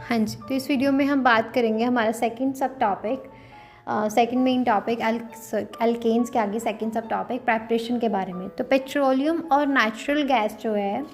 हाँ जी, तो इस वीडियो में हम बात करेंगे हमारा second sub topic, second main topic alkanes के आगे सेकंड सब टॉपिक प्रेपरेशन के बारे में। तो पेट्रोलियम और नेचुरल गैस जो है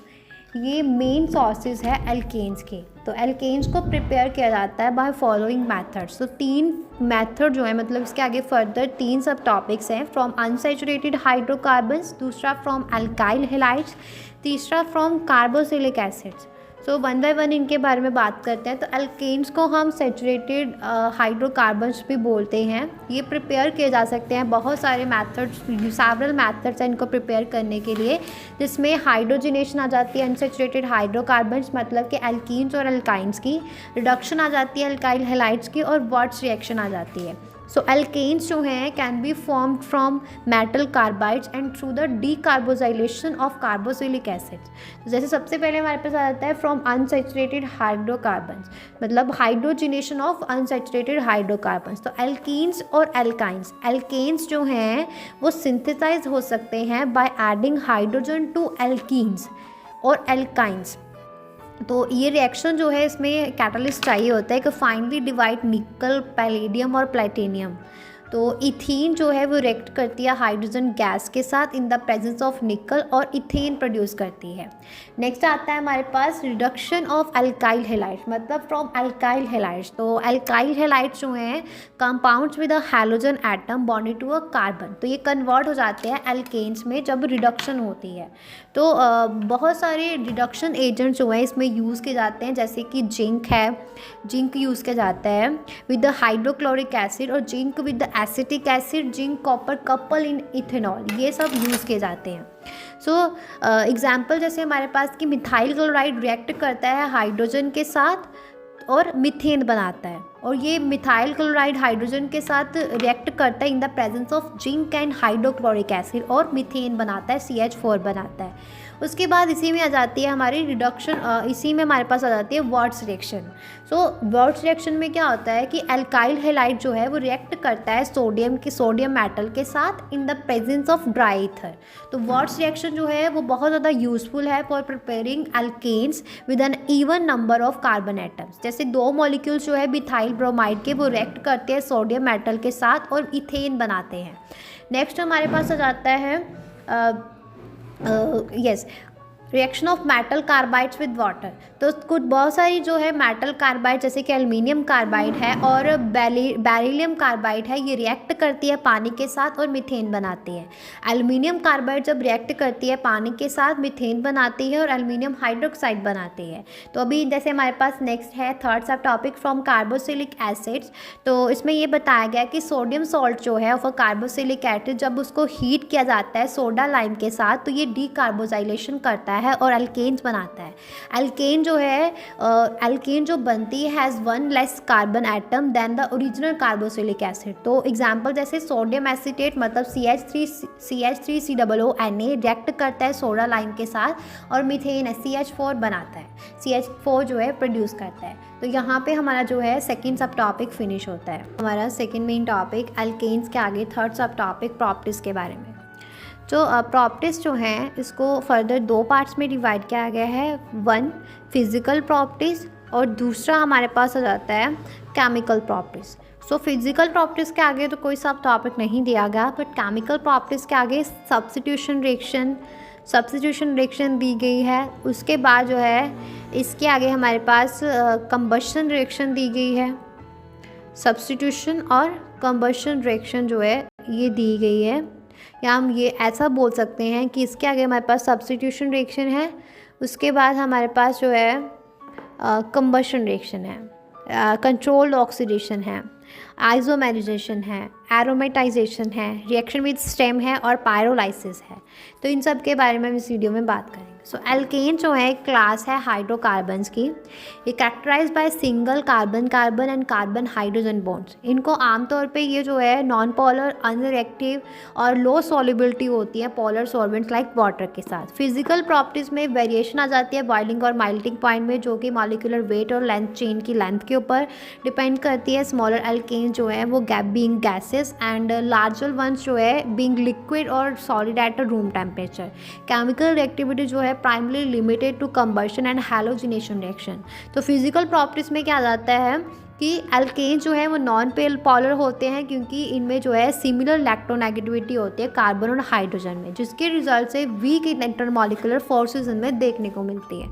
ये मेन सोर्सेज है एल्केन्स के। तो एल्केन्स को प्रिपेयर किया जाता है बाय फॉलोइंग मेथड्स। तो 3 मेथड जो है, मतलब इसके आगे फर्दर 3 सब टॉपिक्स हैं, फ्रॉम अनसैचुरेटेड हाइड्रोकार्बन्स, दूसरा फ्रॉम अल्काइल हैलाइड्स, तीसरा from carboxylic acids. So 1 by 1 इनके बारे में बात करते हैं। तो एल्केन्स को हम सैचुरेटेड हाइड्रोकार्बन्स भी बोलते हैं। ये प्रिपेयर किए जा सकते हैं, बहुत सारे मेथड्स, सेवरल मेथड्स हैं इनको प्रिपेयर करने के लिए, जिसमें हाइड्रोजनेशन आ जाती है अनसैचुरेटेड हाइड्रोकार्बन्स मतलब कि एल्कीन्स और अल्काइन्स की, रिडक्शन आ जाती है अल्काइल हैलाइड्स की, और वर्ट्स रिएक्शन आ जाती है। सो एल्केन्स जो हैं can be formed from metal carbides and through the decarboxylation of carboxylic acids. तो जैसे सबसे पहले हमारे पास आ जाता है फ्रॉम अनसैचुरेटेड हाइड्रोकार्बन्स, मतलब हाइड्रोजनेशन ऑफ अनसैचुरेटेड हाइड्रोकार्बन्स। तो एल्कीन्स और एल्काइन्स, एल्केन्स जो हैं वो सिंथेसाइज हो सकते हैं by adding hydrogen to alkenes और एल्काइन्स। तो ये रिएक्शन जो है इसमें कैटलिस्ट चाहिए होता है कि फाइनली डिवाइड निकल, पैलेडियम और प्लैटिनियम। तो इथीन जो है वो रिएक्ट करती है हाइड्रोजन गैस के साथ इन द प्रेजेंस ऑफ निकल और इथेन प्रोड्यूस करती है। नेक्स्ट आता है हमारे पास रिडक्शन ऑफ अल्काइल हैलाइड्स, मतलब फ्रॉम अल्काइल हैलाइड्स। तो अल्काइल हैलाइड्स जो हैं compounds with a halogen atom bonded to a carbon, तो ये कन्वर्ट हो जाते हैं एल्केन्स में जब रिडक्शन होती है। तो बहुत सारे रिडक्शन एजेंट्स जो हैं इसमें यूज़ किए जाते हैं, जैसे कि जिंक है, जिंक यूज़ किया जाता है विद द हाइड्रोक्लोरिक एसिड, और zinc with the acetic acid, zinc copper couple in ethanol, ये सब यूज़ किए जाते हैं। सो एग्जाम्पल जैसे हमारे पास कि मिथाइल क्लोराइड रिएक्ट करता है हाइड्रोजन के साथ और मीथेन बनाता है, और ये मिथाइल क्लोराइड हाइड्रोजन के साथ रिएक्ट करता है in the presence of zinc and hydrochloric acid और मीथेन बनाता है, CH4 बनाता है। उसके बाद इसी में आ जाती है हमारी रिडक्शन, इसी में हमारे पास आ जाती है वर्ट्स रिएक्शन। सो वर्ट्स रिएक्शन में क्या होता है कि अल्काइल हैलाइड जो है वो रिएक्ट करता है सोडियम मेटल के साथ in the presence of dry ether. तो वर्ट्स रिएक्शन जो है वो बहुत ज़्यादा यूजफुल है for preparing alkanes with an even number of carbon atoms. जैसे 2 मॉलिक्यूल्स जो है मिथाइल ब्रोमाइड के, वो रिएक्ट करते हैं सोडियम मेटल के साथ और इथेन बनाते हैं। नेक्स्ट हमारे पास आ जाता है reaction of metal carbides with water. तो कुछ बहुत सारी जो है मेटल कार्बाइड, जैसे कि एल्युमिनियम कार्बाइड है और बेरिलियम कार्बाइड है, ये रिएक्ट करती है पानी के साथ और मीथेन बनाती है। एल्युमिनियम कार्बाइड जब रिएक्ट करती है पानी के साथ मीथेन बनाती है और एल्युमिनियम हाइड्रोक्साइड बनाती है। तो अभी जैसे हमारे पास नेक्स्ट है थर्ड सब टॉपिक फ्रॉम कार्बोक्सिलिक एसिड्स। तो इसमें ये बताया गया कि सोडियम सॉल्ट जो है ऑफ कार्बोक्सिलिक एसिड, जब उसको हीट किया जाता है सोडा लाइम के साथ, तो ये डीकार्बोजाइलेशन करता है और अल्केन्स बनाता है। अल्केन जो है, अल्केन जो बनती है has 1 less carbon atom than the original carboxylic acid. तो एग्जांपल जैसे सोडियम एसीटेट मतलब CH3COONA रिएक्ट करता है सोडा लाइम के साथ और मीथेन CH4 बनाता है, CH4 जो है प्रोड्यूस करता है। तो यहाँ पे हमारा जो है सेकंड सब टॉपिक फिनिश होता है। हमारा सेकंड मेन टॉपिक अल्केन्स के आगे थर्ड सब टॉपिक प्रॉपर्टीज़ के बारे में। जो प्रॉपर्टीज़ जो हैं इसको फर्दर 2 पार्ट्स में डिवाइड किया गया है, 1 फिज़िकल प्रॉपर्टीज़ और दूसरा हमारे पास आ जाता है chemical properties. So physical properties के आगे तो कोई सब टॉपिक नहीं दिया गया, बट केमिकल प्रॉपर्टीज़ के आगे सब्स्टिट्यूशन रिएक्शन दी गई है। उसके बाद जो है इसके आगे हमारे पास कंबशन रिएक्शन दी गई है। सब्स्टिट्यूशन और कंबशन रिएक्शन जो है ये दी गई है, या हम ये ऐसा बोल सकते हैं कि इसके आगे हमारे पास सब्स्टिट्यूशन रिएक्शन है, उसके बाद हमारे पास जो है कंबशन रिएक्शन है, कंट्रोल्ड ऑक्सीडेशन है, आइसोमेराइजेशन है, एरोमेटाइजेशन है, रिएक्शन विद स्टेम है और पायरोलाइसिस है। तो इन सब के बारे में हम इस वीडियो में बात करेंगे। सो एल्केन जो है एक क्लास है हाइड्रोकार्बन्स की। ये characterise by single carbon and carbon hydrogen bonds. इनको आमतौर पे ये जो है नॉन पोलर, अनरिएक्टिव और लो सॉल्युबिलिटी होती है पोलर सॉल्वेंट्स लाइक वाटर के साथ। फिजिकल प्रॉपर्टीज़ में वेरिएशन आ जाती है बॉइलिंग और मेल्टिंग पॉइंट में, जो कि मॉलिक्यूलर वेट और लेंथ, चेन की लेंथ के ऊपर डिपेंड करती है। स्मॉलर एल्केन्स अल्केन जो है वो being gases and larger ones जो है बीइंग लिक्विड और solid at a room temperature. Chemical reactivity जो है primary limited to combustion and halogenation reaction. तो फिजिकल प्रॉपर्टीज़ में क्या आ जाता है कि एल्केन जो है वो नॉन पोलर होते हैं क्योंकि इनमें जो है सिमिलर इलेक्ट्रोनेगेटिविटी होती है कार्बन और हाइड्रोजन में, जिसके रिजल्ट से वीक इंटरमॉलिक्यूलर फोर्सेस इनमें देखने को मिलती है।